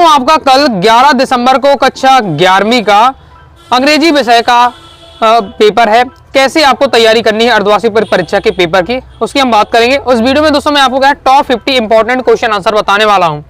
दोस्तों आपका कल 11 दिसंबर को कक्षा 11वीं का अंग्रेजी विषय का पेपर है। कैसे आपको तैयारी करनी है अर्धवार्षिक परीक्षा के पेपर की, उसकी हम बात करेंगे। उस वीडियो में दोस्तों मैं आपको क्या टॉप 50 इंपॉर्टेंट क्वेश्चन आंसर बताने वाला हूं।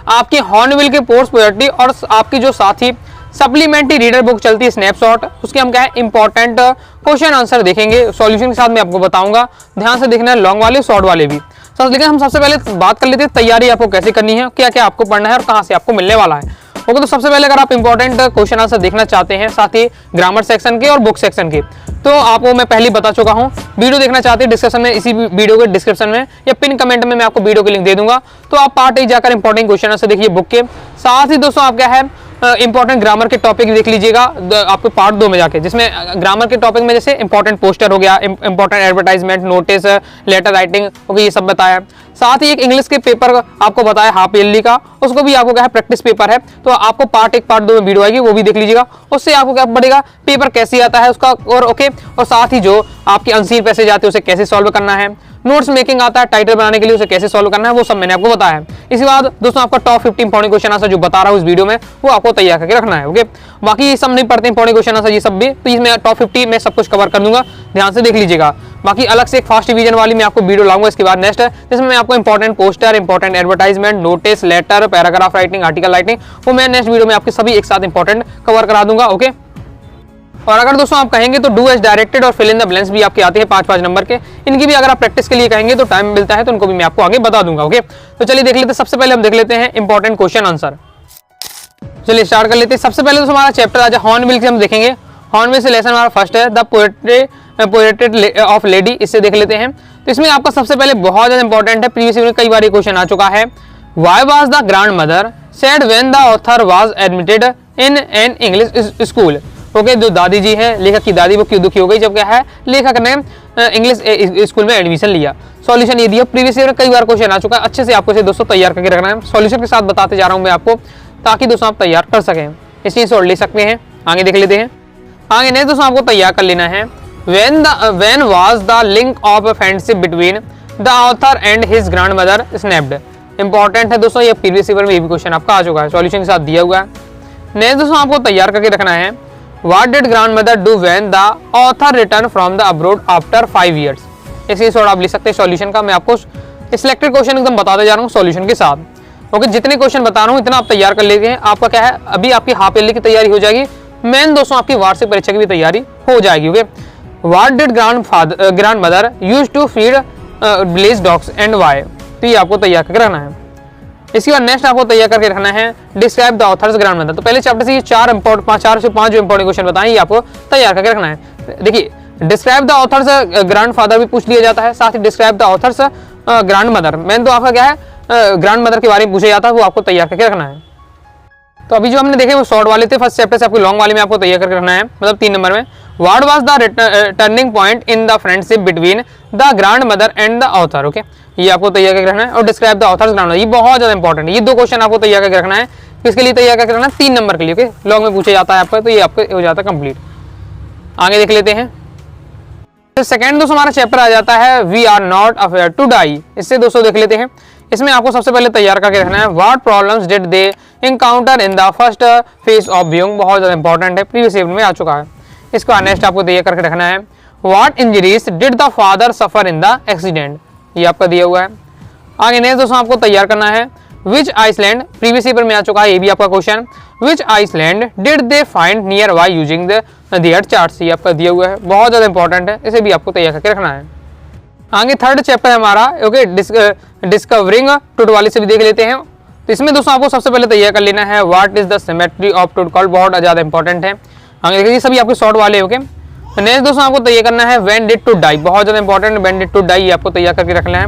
आपकी हॉर्नबिल के पोस्ट प्रायोरिटी और आपकी जो साथी सप्लीमेंट्री रीडर बुक चलती है स्नैपशॉट, उसके हम क्या है इंपॉर्टेंट क्वेश्चन आंसर देखेंगे। सॉल्यूशन के साथ मैं आपको बताऊंगा, ध्यान से देखना है, लॉन्ग वाले शॉर्ट वाले भी। लेकिन हम सबसे पहले बात कर लेते हैं तैयारी आपको कैसे करनी है, क्या क्या आपको पढ़ना है और कहां से आपको मिलने वाला है। ओके, तो सबसे पहले अगर आप इंपॉर्टेंट क्वेश्चन आंसर देखना चाहते हैं, साथ ही ग्रामर सेक्शन के और बुक सेक्शन के, तो आपको मैं पहले बता चुका हूं। वीडियो देखना चाहते हैं डिस्क्रिप्शन में, इसी वीडियो के डिस्क्रिप्शन में या पिन कमेंट में मैं आपको वीडियो की लिंक दे दूंगा, तो आप पार्ट 1 जाकर इंपॉर्टेंट क्वेश्चन आंसर देखिए बुक के। साथ ही दोस्तों आप क्या है इंपॉर्टेंट ग्रामर के टॉपिक देख लीजिएगा आपको पार्ट 2 में जाके, जिसमें ग्रामर के टॉपिक में जैसे इंपॉर्टेंट पोस्टर हो गया, important advertisement, notice, letter writing, okay, ये सब बताया। साथ ही एक इंग्लिश के पेपर आपको बताया हाफ ईयरली का, उसको भी आपको क्या है प्रैक्टिस पेपर है, तो आपको पार्ट 1 पार्ट 2 में वीडियो आएगी, वो भी देख लीजिएगा। उससे आपको क्या पड़ेगा पेपर कैसे आता है उसका, और ओके, और साथ ही जो आपकी अनसीन पैसेज आते हैं उसे कैसे सॉल्व करना है, नोट्स मेकिंग आता है टाइटल बनाने के लिए, उसे कैसे सॉल्व करना है, वो सब मैंने आपको बताया है। इसके बाद दोस्तों आपका टॉप 50 इंपॉर्टेंट क्वेश्चन आंसर जो बता रहा हूं इस वीडियो में, वो आपको तैयार करके रखना है। ओके, बाकी ये सब नहीं पढ़ते इंपॉर्टेंट क्वेश्चन आंसर ये सब भी, तो इसमें टॉप 50 में सब कुछ कवर कर दूंगा, ध्यान से देख लीजिएगा। बाकी अलग से एक फास्ट डिवीजन वाली मैं आपको वीडियो लाऊंगा इसके बाद नेक्स्ट, जिसमें मैं आपको important poster, important advertisement, notice, letter, paragraph writing, article writing, वो मैं नेक्स्ट वीडियो में आपके सभी एक साथ इंपॉर्टेंट कवर करा दूंगा। ओके, और अगर दोस्तों आप कहेंगे तो डू एज डायरेक्टेड और फिल इन द ब्लैंक्स भी आपके आते हैं 5-5 नंबर के, इनकी भी अगर आप प्रैक्टिस के लिए कहेंगे तो टाइम मिलता है तो उनको भी मैं आपको आगे बता दूंगा। ओके, तो चलिए देख लेते हैं। सबसे पहले हम देख लेते हैं इंपॉर्टेंट क्वेश्चन आंसर। चलिए स्टार्ट कर लेते हैं। सबसे पहले तो हमारा चैप्टर आज हॉर्नबिल से हम देखेंगे। हॉर्नबिल से लेसन हमारा फर्स्ट है द पोर्ट्रेट ऑफ लेडी, इससे देख लेते हैं। तो इसमें आपका सबसे पहले बहुत ज्यादा इंपॉर्टेंट है, प्रीवियस में कई बार ये क्वेश्चन आ चुका है। Why was the grand mother said when the author was admitted in an English school. Okay, जो दादी जी है, लेखक की दादी, वो क्यों दुखी हो गई जब क्या है लेखक ने इंग्लिश स्कूल में एडमिशन लिया। सॉल्यूशन ये दिया, प्रीवियस ईयर में कई बार क्वेश्चन आ चुका है, अच्छे से आपको इसे दोस्तों तैयार करके रखना है। सॉल्यूशन के साथ बताते जा रहा हूं मैं आपको, ताकि दोस्तों आप तैयार कर सकें, इसलिए सॉल्व ले सकते हैं। आगे देख लेते हैं। आगे नहीं दोस्तों आपको तैयार कर लेना है। when was the link of friendship between the author and his grandmother snapped। Important है दोस्तों, ये प्रीवियस ईयर में ये भी क्वेश्चन आपका आ चुका है, सॉल्यूशन के साथ दिया हुआ है। नेक्स्ट दोस्तों आपको तैयार करके रखना है। What did grandmother do when the author returned from the abroad after 5 years। इसी सॉल्व आप लिख सकते हैं सॉल्यूशन का। मैं आपको सिलेक्टेड क्वेश्चन एकदम बताते जा रहा हूँ सॉल्यूशन के साथ। ओके, जितने क्वेश्चन बता रहा हूँ इतना आप तैयार कर लेते हैं। आपका क्या है अभी आपकी हाफ ईयरली की तैयारी हो जाएगी, मेन दोस्तों आपकी वार्षिक परीक्षा की भी तैयारी हो जाएगी। Okay, What did grandmother used to feed village dogs and why। तो ये आपको तैयार करके रखना है। इसके बाद नेक्स्ट आपको तैयार करके रखना है डिस्क्राइब द ऑथर्स ग्रैंडमदर। तो पहले चैप्टर से ये 4 से 5 जो इंपॉर्टेंट क्वेश्चन बताएं, ये आपको तैयार करके रखना है। देखिए, डिस्क्राइब द ऑथर्स ग्रैंडफादर भी पूछ लिया जाता है, साथ ही डिस्क्राइब द ऑथर्स ग्रैंडमदर, मेन तो आपका क्या है ग्रैंडमदर के बारे में पूछा जाता है, वो आपको तैयार करके रखना है। तो अभी जो हमने देखे वो शॉर्ट वाले थे, फर्स्ट चैप्टर से आपको लॉन्ग वाले में आपको तैयार करके रखना है, मतलब 3 नंबर में। What was the turning point in the friendship between the grandmother and the author. Okay, ये आपको तैयार करके रखना है। और डिस्क्राइब द ऑथर्स ग्रैंडमदर, ये बहुत ज्यादा इंपॉर्टेंट है। ये 2 क्वेश्चन आपको तैयार करके रखना है। किसके लिए तैयार करके रखना है? 3 नंबर के लिए। ओके, लॉन्ग में पूछा जाता है आपका, तो ये आपको हो जाता है कंप्लीट। आगे देख लेते हैं। सेकेंड दोस्तों हमारा चैप्टर आ जाता है we are not afraid to die. इससे दोस्तों देख लेते हैं। इसमें आपको सबसे पहले तैयार करके रखना है what problems did they encounter in the first phase of viewing. बहुत ज्यादा इंपॉर्टेंट है, प्रीवियस ईयर में आ चुका है। इसका नेक्स्ट आपको तैयार करके रखना है what injuries did the father suffer in the accident. ये आपका दिया हुआ है। आगे नेक्स्ट दोस्तों आपको तैयार करना है विच आइसलैंड, प्रीवियस ईयर में आ चुका है ये भी आपका question. Which island did they find near by using the charts. ये आपका दिया हुआ है, बहुत ज्यादा इंपॉर्टेंट है, इसे भी आपको तैयार करके रखना है। आगे थर्ड चैप्टर है हमारा ओके डिस्कवरिंग टूट वाली से भी देख लेते हैं। तो इसमें दोस्तों आपको सबसे पहले तैयार कर लेना है what is the symmetry of टूट कॉल्ड, बहुत ज्यादा इंपॉर्टेंट है। आगे देखिए सभी आपके शॉर्ट वाले। ओके, नेक्स्ट दोस्तों आपको तैयार करना है व्हेन डिड टू डाई, बहुत ज्यादा important, when did to die ये आपको तैयार करके रखना है।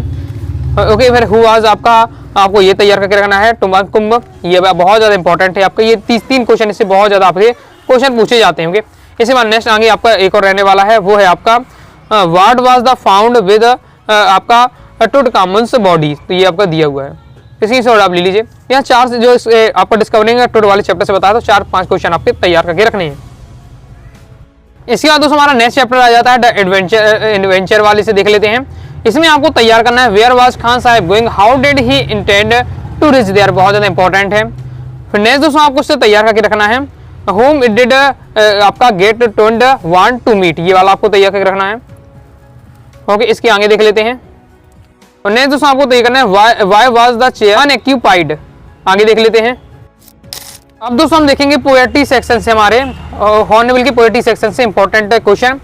ओके, फिर हु वाज आपको ये तैयार करके रखना है कुंभ, ये बहुत ज्यादा इंपॉर्टेंट है आपका। ये 3 क्वेश्चन इससे बहुत ज्यादा आपके क्वेश्चन पूछे जाते हैं। ओके, इसके बाद नेक्स्ट आगे आपका एक और रहने वाला है, वो है आपका what was the found with आपका टूटकामुन्स बॉडी। तो ये आपका दिया हुआ है, इसी से आप ले लीजिए। यहाँ 4 से जो आपको डिस्कवरिंग टूट वाले चैप्टर से बताया, तो 4-5 क्वेश्चन आपके तैयार करके रखने हैं। इसके बाद दोस्तों हमारा नेक्स्ट चैप्टर आ जाता है द एडवेंचर वाले से देख लेते हैं। इसमें आपको तैयार करना है वेयर वाज खान साहब going, how did he intend to reach there, बहुत ज्यादा इंपॉर्टेंट है। फिर नेक्स्ट दोस्तों आपको इससे तैयार करके रखना है, होम इट डिड आपका get toned want to meet, ये वाला आपको तैयार करके रखना है। ओके, इसके आगे देख लेते हैं। और नेक्स्ट दोस्तों आपको तैयार करना है, why was the chair unoccupied, आगे देख लेते हैं। अब दोस्तों हम देखेंगे पोएट्री सेक्शन से, हमारे हॉर्नेबल की पोएट्री सेक्शन से इंपॉर्टेंट क्वेश्चन।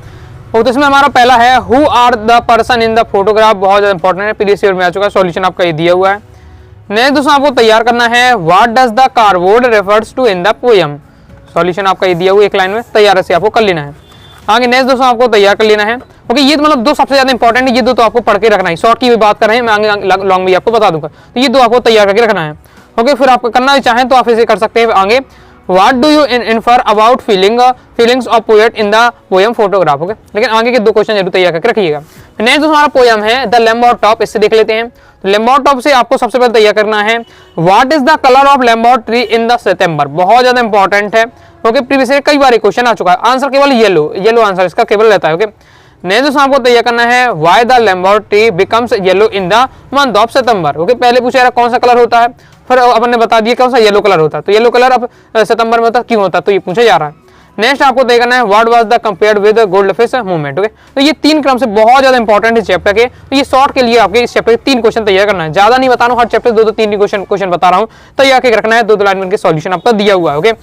तो इसमें हमारा पहला है, who are the person in the photograph, बहुत ज्यादा इंपॉर्टेंट है, प्रीवियस ईयर में आ चुका है, सॉल्यूशन आपका ये दिया हुआ है। नेक्स्ट दोस्तों आपको तैयार करना है, what does the cardboard refers to in the poem, solution आपका ये दिया हुआ, एक लाइन में तैयार से आपको कर लेना है। आगे नेक्स्ट दोस्तों आपको तैयार कर लेना है। ओके, ये तो मतलब दो सबसे ज्यादा इंपॉर्टेंट है, ये दो तो आपको पढ़ के रखना है। शॉर्ट की भी बात कर रहे हैं, मैं आगे लॉन्ग भी आपको बता दूंगा, तो ये दो आपको तैयार करके रखना है। ओके, फिर आप करना चाहें तो आप इसे कर सकते हैं आगे, What do you infer about feelings of poet in the poem photograph? Okay, लेकिन आगे के दो क्वेश्चन जरूर तैयार करके रखिएगा। नेक्स्ट हमारा पोएम है द लैम्बर्ट टॉप, इससे देख लेते हैं। तो लैम्बर्ट टॉप से आपको सबसे पहले तैयार करना है, what is the colour of Lambert tree in the September, बहुत ज्यादा इंपॉर्टेंट है। ओके, प्रीवियस ईयर कई बार क्वेश्चन आ चुका है, आंसर केवल येलो आंसर इसका केवल रहता है। ओके, नेक्स्ट आपको तैयार करना है, why the Lambert tree becomes yellow in the month of September. Okay, पहले पूछा रहा कौन सा कलर होता है, फिर अपन ने बता दिया कौन सा येलो कलर होता है, तो येलो कलर अब सितंबर में होता है, क्यों होता है, तो ये पूछा जा रहा है। नेक्स्ट आपको तय करना है, what was the compared with gold fish movement. Okay, तो ये तीन क्रम से बहुत ज्यादा इंपॉर्टेंट है चैप्टर के, तो ये शॉर्ट के लिए आपके इस चैप्टर के 3 क्वेश्चन तैयार करना है, ज्यादा नहीं बता रहा हूँ, हर चैप्टर 2-3 क्वेश्चन बता रहा हूँ, तैयार के रखना है, 2 लाइन में सॉल्यूशन आपका दिया हुआ है। ओके,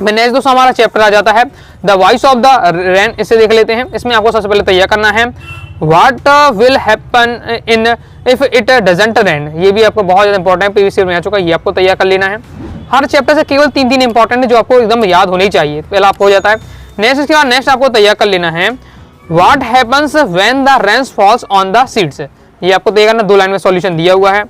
नेक्स्ट दोस्तों हमारा चैप्टर आ जाता है the voice of the rain, इसे देख लेते हैं। इसमें आपको सबसे पहले तैयार करना है, what will happen in if it doesn't rain, ये भी आपको बहुत ज्यादा इंपॉर्टेंट है, प्रीवियस ईयर में आ चुका है, ये आपको तैयार कर लेना है। हर चैप्टर से केवल 3 इंपॉर्टेंट है जो आपको एकदम याद होनी चाहिए, पहला आपको हो जाता है। नेक्स्ट इसके बाद नेक्स्ट आपको तैयार कर लेना है, what happens when the rain falls on the seeds, ये आपको तैयार करना, 2 लाइन में सॉल्यूशन दिया हुआ है।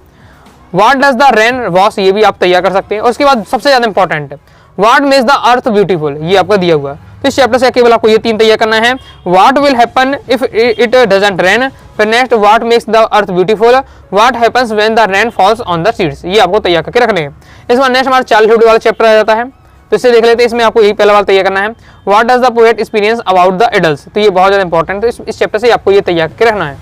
What does the rain wash, ये भी आप तैयार कर सकते हैं। और उसके बाद सबसे ज्यादा इंपॉर्टेंट है, what makes the earth beautiful, ये आपका दिया हुआ है। तो इस चैप्टर से केवल आपको ये 3 तैयार करना है, what will happen if it doesn't rain, फिर next what makes the earth beautiful, what happens when the rain falls on the seeds, ये आपको तैयार करके रखने हैं। इस बार नेक्स्ट हमारा चाइल्डहुड वाला चैप्टर आ जाता है, तो इससे देख लेते हैं। इसमें आपको यही पहला वाला तैयार करना है, what does the poet experience about the adults, तो ये बहुत ज्यादा इंपॉर्टेंट है, इस चैप्टर से आपको ये तैयार करके रखना है।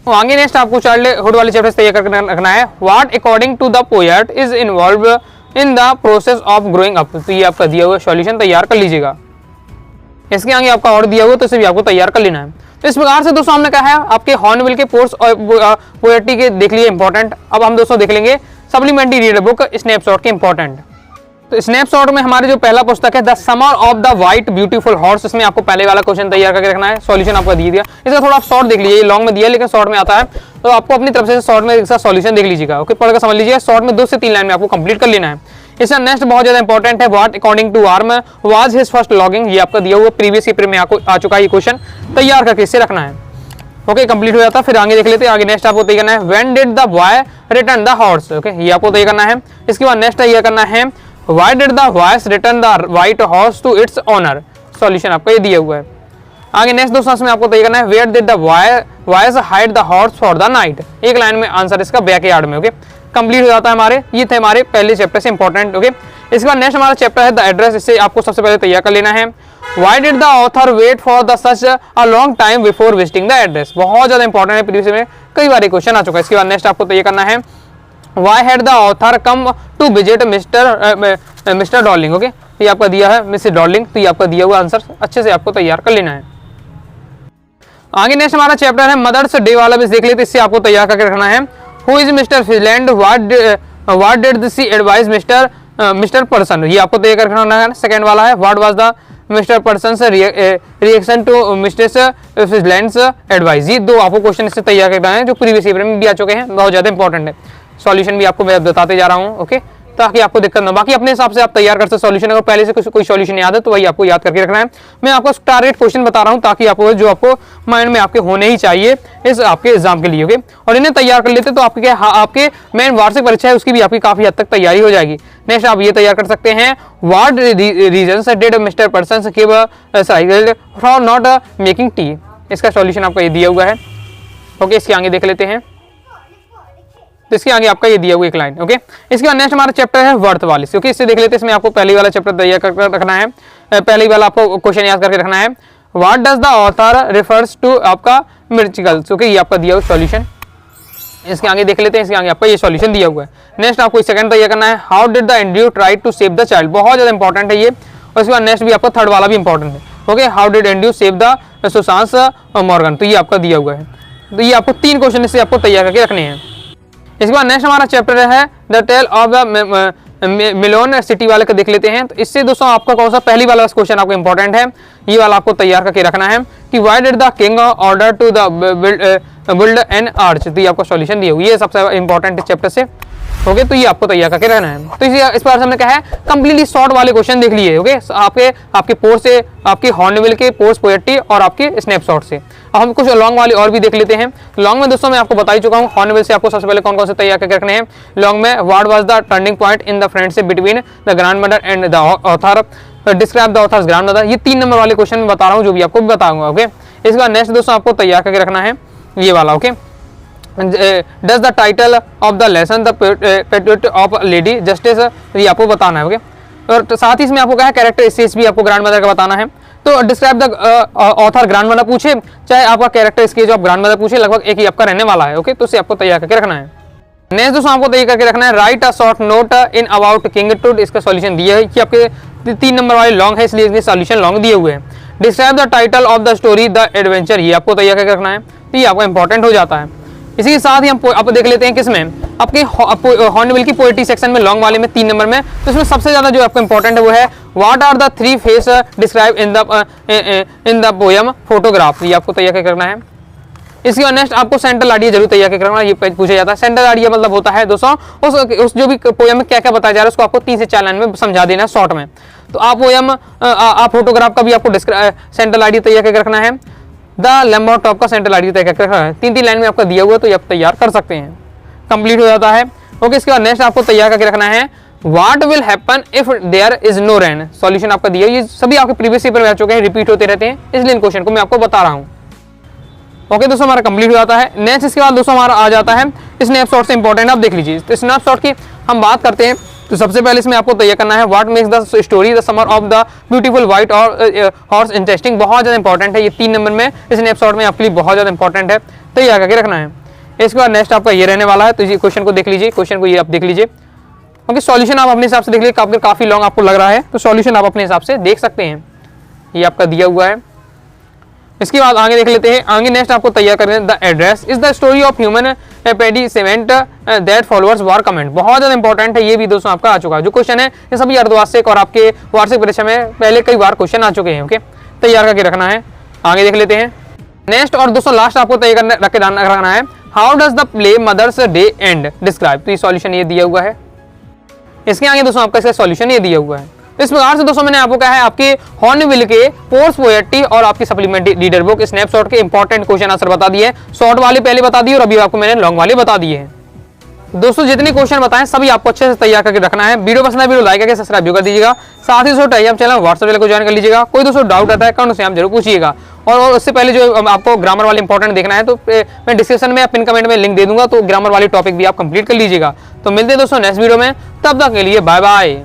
तो आगे नेक्स्ट आपको चाइल्डहुड वाले चैप्टर से तैयार करके रखना है, what according to the poet is involve in the process of growing up, तो ये आपका दिया हुआ सॉल्यूशन तैयार कर लीजिएगा। इसके आगे आपका और दिया हुआ, तो इसे भी आपको तैयार कर लेना है। तो इस प्रकार से दोस्तों हमने कहा है आपके हॉर्नबिल के पोर्स और पोएट्री के देख लिए इंपॉर्टेंट। अब हम दोस्तों देख लेंगे सप्लीमेंट्री रीडर बुक स्नैपशॉट के इंपॉर्टेंट। तो स्नैपशॉट में हमारे जो पहला पुस्तक है the summer of the white beautiful horse, इसमें आपको पहले वाला क्वेश्चन तैयार करके रखना है, सॉल्यूशन आपको दिया दिया। इसका थोड़ा आप शॉर्ट देख लीजिए, लॉन्ग में दिया लेकिन शॉर्ट में आता है, तो आपको अपनी तरफ से शॉर्ट में इसका सॉल्यूशन देख लीजिएगा। ओके, पढ़कर समझ लीजिए, शॉर्ट में 2 से 3 लाइन में आपको कंप्लीट कर लेना है। इसका नेक्स्ट बहुत ज्यादा इंपॉर्टेंट है, what according to Aram was his first longing, ये आपका दिया हुआ प्रीवियस ईयर में आपको आ चुका है, ये क्वेश्चन तैयार करके इससे रखना है। ओके, कंप्लीट हो जाता है। फिर आगे देख लेते हैं, आगे नेक्स्ट आपको तय करना है, when did the boy return the horse, okay, ये आपको तय करना है। इसके बाद नेक्स्ट तैयार करना है, why did the boys return the white horse to its owner, solution आपका ये दिया हुआ है। आगे नेक्स्ट दोस्तों इसमें आपको तय करना है, where did the boys hide the horse for the night, एक लाइन में आंसर इसका बैकयार्ड में। ओके, कंप्लीट हो जाता है हमारे, ये थे हमारे पहले चैप्टर से इंपॉर्टेंट। ओके, इसके बाद नेक्स्ट हमारा चैप्टर है द एड्रेस, इससे आपको सबसे पहले तैयार कर लेना है, why did the author wait for the such a long time before visiting the address, बहुत ज्यादा इंपॉर्टेंट है, प्रीवियस में कई बार क्वेश्चन आ चुका है। इसके बाद नेक्स्ट आपको तैयार करना है, why had the author come to visit mister Dorling, okay, ये आपका दिया है मिसेस डॉर्लिंग, तो ये आपका दिया हुआ आंसर अच्छे से आपको तैयार कर लेना है। आगे नेक्स्ट हमारा चैप्टर है मदर्स डे वाला, भी देख लेते, इससे आपको तैयार करके रखना है, who is mister Fizland, what did she advise mister person, ये आपको तैयार करके रखना है। सेकंड वाला है, what was the mister person reaction to mister Fizland's advice, ये 2 आपको क्वेश्चन इससे तैयार करना है जो प्रीवियस ईयर में भी आ चुके हैं, बहुत ज्यादा इंपॉर्टेंट है। सॉल्यूशन भी आपको मैं बताते जा रहा हूँ, ओके, ताकि आपको दिक्कत ना, बाकी अपने हिसाब से आप तैयार कर सकते सॉल्यूशन। अगर पहले से कोई सॉल्यूशन याद है तो वही आपको याद करके रखना है। मैं आपको टारगेट क्वेश्चन बता रहा हूँ ताकि आपको जो आपको माइंड में आपके होने ही चाहिए इस आपके एग्जाम के लिए, ओके, और इन्हें तैयार कर लेते तो आपके मेन वार्षिक परीक्षा है उसकी भी आपकी काफी हद तक तैयारी हो जाएगी। नेक्स्ट आप ये तैयार कर सकते हैं, what reasons did mister person give cycle for not making tea, इसका सॉल्यूशन आपका ये दिया हुआ है। ओके, इसके आगे देख लेते हैं, तो इसके आगे आपका ये दिया हुआ एक लाइन। ओके, इसके बाद नेक्स्ट हमारा चैप्टर है वर्थ वाली, क्योंकि इससे देख लेते हैं, इसमें आपको पहले वाला चैप्टर तैयार कर रखना है, पहले वाला आपको क्वेश्चन याद करके रखना है, what does the author refers to आपका मिर्चिकल्स, ओके, ये आपका दिया हुआ सॉल्यूशन। इसके आगे देख लेते हैं, इसके आगे आपका ये सॉल्यूशन दिया हुआ है। नेक्स्ट आपको सेकंड तैयार करना है, how did the Andrew try to save the child, बहुत ज़्यादा इंपॉर्टेंट है ये। और इसके बाद नेक्स्ट भी आपका थर्ड वाला भी इंपॉर्टेंट है। Okay, how did Andrew save the Sushant Morgan, तो ये आपका दिया हुआ है। तो ये आपको 3 क्वेश्चन इससे आपको तैयार करके रखने हैं। इसके बाद नेक्स्ट हमारा चैप्टर है the tale of the melon city वाले का देख लेते हैं। तो इससे दोस्तों आपका कौन सा पहली वाला क्वेश्चन आपको इंपॉर्टेंट है, ये वाला आपको तैयार करके रखना है कि why did the king order to the build an arch, तो ये आपका सॉल्यूशन दिया हुआ है, ये सबसे इंपॉर्टेंट चैप्टर से। ओके, तो ये आपको तैयार करके रहना है। तो इस बार हमने कहा है कंप्लीटली शॉर्ट वाले क्वेश्चन देख लिए। ओके, आपके पोर्स से, आपके हॉर्नबिल के पोर्स पोएट्री और आपके स्नैपशॉट से। अब हम कुछ लॉन्ग वाले और भी देख लेते हैं। लॉन्ग में दोस्तों मैं आपको बता ही चुका हूँ, हॉर्नबिल से आपको सबसे पहले कौन कौन से तैयार करके रखने हैं। लॉन्ग में what was the turning point in the friendship between the grand mother and the author, describe the authors grand mother, ये 3 नंबर वाले क्वेश्चन में बता रहा हूँ, जो भी आपको बताऊंगा। ओके, इसके बाद नेक्स्ट दोस्तों आपको तैयार करके रखना है ये वाला। Okay, does the title of the lesson the patriot of lady justice, ये आपको बताना है। ओके, और साथ ही इसमें आपको क्या है कैरेक्टर स्केच भी आपको ग्रैंड मदर का बताना है। तो describe the author grand mother पूछे, चाहे आपका character sketch of grand mother पूछे, लगभग एक ही आपका रहने वाला है। ओके, तो इसे आपको तैयार करके रखना है। नेक्स्ट दोस्तों आपको तैयार करके रखना है write a short note in about king Tut, इसका सॉल्यूशन दिया है कि आपके 3 नंबर वाले लॉन्ग है, इसलिए इसके सॉल्यूशन लॉन्ग दिए हुए हैं। Describe the title of the story the adventure, ये आपको तैयार करके रखना है, तो ये आपको इंपॉर्टेंट हो जाता है। इसी के साथ ही हम आप देख लेते हैं किसमें आपके हॉर्नबिल की पोएट्री सेक्शन में लॉन्ग वाले में 3 नंबर में, तो इसमें सबसे ज्यादा जो आपको इंपॉर्टेंट है वो है what are the 3 face describe in the poem photograph, ये आपको तैयार करना है। इसके बाद नेक्स्ट आपको सेंट्रल आइडिया जरूर तैयार करना है, ये पूछा जाता है। सेंट्रल आइडिया मतलब होता है दोस्तों उस जो भी पोयम में क्या क्या बताया जा रहा है उसको आपको 3 से 4 लाइन में समझा देना है शॉर्ट में। तो आप पोयम आप फोटोग्राफ का भी आपको सेंट्रल आइडिया तैयार करके रखना है। द लैम्बर्ट टॉप का सेंट्रल आइडिया तैयार करके रखना है, 3 लाइन में आपका दिया हुआ है, तो ये आप तैयार कर सकते हैं, कंप्लीट हो जाता है। ओके, इसके बाद नेक्स्ट आपको तैयार करके रखना है what will happen if there is no rain, solution आपका दिया, ये सभी आपके प्रीवियस पेपर में आ चुके हैं, रिपीट होते रहते हैं, इसलिए इन क्वेश्चन को मैं आपको बता रहा हूँ। ओके दोस्तों, हमारा कंप्लीट हो जाता है। नेक्स्ट इसके बाद दोस्तों हमारा आ जाता है स्नैपशॉट से इंपॉर्टेंट, आप देख लीजिए। तो स्नैपशॉट की हम बात करते हैं, तो सबसे पहले इसमें आपको तैयार करना है what makes the story the summer of the beautiful white और हॉर्स इंटरेस्टिंग, बहुत ज़्यादा इंपॉर्टेंट है, ये 3 नंबर में स्नैपशॉट में आपके लिए बहुत ज़्यादा इंपॉर्टेंट है, तैयार करके रखना है। इसके बाद नेक्स्ट आपका ये रहने वाला है, तो ये क्वेश्चन को देख लीजिए, क्वेश्चन को ये आप देख लीजिए। ओके, सॉल्यूशन आप अपने हिसाब से देख लीजिए, काफ़ी लॉन्ग आपको लग रहा है, तो सॉल्यूशन आप अपने हिसाब से देख सकते हैं, ये आपका दिया हुआ है। इसके बाद आगे देख लेते हैं, आगे नेक्स्ट आपको तैयार करना है the address is the story of human पेडिसेमेंट दैट फॉलोअर्स वार कमेंट, बहुत ज़्यादा इंपॉर्टेंट है, ये भी दोस्तों आपका आ चुका है। जो क्वेश्चन है ये सभी अर्धवार्षिक और आपके वार्षिक परीक्षा में पहले कई बार क्वेश्चन आ चुके हैं। ओके, तैयार करके रखना है। आगे देख लेते हैं नेक्स्ट और दोस्तों लास्ट आपको तैयार रखना है how does the play Mother's Day and describe, तो ये सॉल्यूशन ये दिया हुआ है। इसके आगे दोस्तों आपका इसका सॉल्यूशन ये दिया हुआ है। इस प्रकार से दोस्तों मैंने आपको कहा है आपके हॉर्नबिल के पोर्स पोएट्री और आपकी सप्लीमेंट्री रीडर बुक स्नैपशॉट के इंपॉर्टेंट क्वेश्चन आंसर बता दिए, शॉर्ट वाले पहले बता दिए और अभी आपको मैंने लॉन्ग वाले बता दिए हैं। दोस्तों जितने क्वेश्चन बताएं सभी आपको अच्छे से तैयार करके रखना है। वीडियो पसंद है वीडियो लाइक करके सब्सक्राइब भी कर दीजिएगा। साथ ही दोस्तों टेलीग्राम चैनल व्हाट्सएप चैनल को ज्वाइन कर लीजिएगा। कोई दोस्तों डाउट आता है कमेंट से आप जरूर पूछिएगा। और उससे पहले जो आपको ग्रामर वाले इंपॉर्टेंट देखना है तो मैं डिस्क्रिप्शन में पिन कमेंट में लिंक दे दूंगा, तो ग्रामर वाले टॉपिक भी आप कंप्लीट कर लीजिएगा। तो मिलते हैं दोस्तों नेक्स्ट वीडियो में, तब तक के लिए बाय बाय।